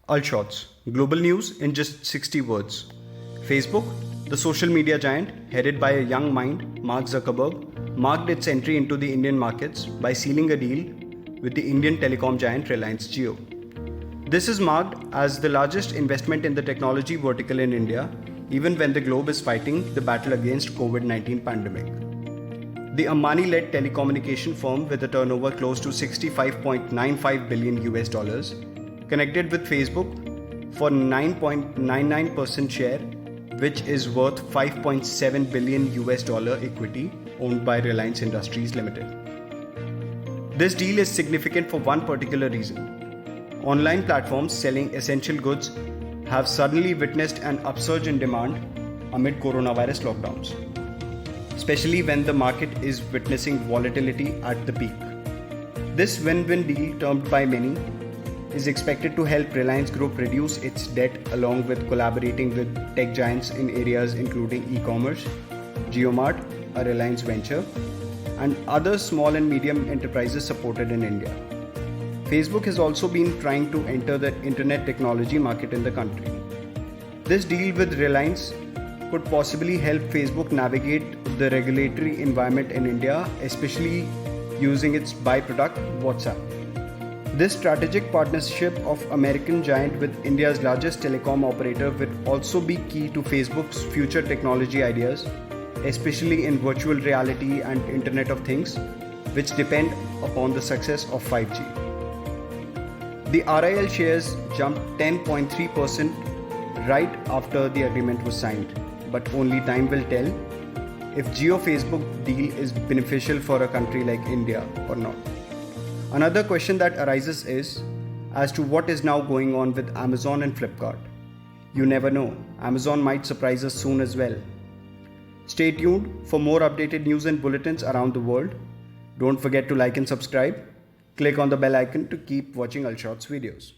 Ulshots, global news in just 60 words. Facebook, the social media giant headed by a young mind, Mark Zuckerberg, marked its entry into the Indian markets by sealing a deal with the Indian telecom giant Reliance Jio. This is marked as the largest investment in the technology vertical in India, even when the globe is fighting the battle against COVID-19 pandemic. The Ambani-led telecommunication firm with a turnover close to 65.95 billion US dollars connected with Facebook for 9.99% share, which is worth 5.7 billion US dollar equity owned by Reliance Industries Limited. This deal is significant for one particular reason. Online platforms selling essential goods have suddenly witnessed an upsurge in demand amid coronavirus lockdowns, especially when the market is witnessing volatility at the peak. This win-win deal, termed by many, is expected to help Reliance Group reduce its debt along with collaborating with tech giants in areas including e-commerce, JioMart, a Reliance venture, and other small and medium enterprises supported in India. Facebook has also been trying to enter the internet technology market in the country. This deal with Reliance could possibly help Facebook navigate the regulatory environment in India, especially using its byproduct WhatsApp. This strategic partnership of American giant with India's largest telecom operator will also be key to Facebook's future technology ideas, especially in virtual reality and Internet of Things, which depend upon the success of 5G. The RIL shares jumped 10.3% right after the agreement was signed, but only time will tell if Jio-Facebook deal is beneficial for a country like India or not. Another question that arises is as to what is now going on with Amazon and Flipkart. You never know, Amazon might surprise us soon as well. Stay tuned for more updated news and bulletins around the world. Don't forget to like and subscribe. Click on the bell icon to keep watching Ulshots videos.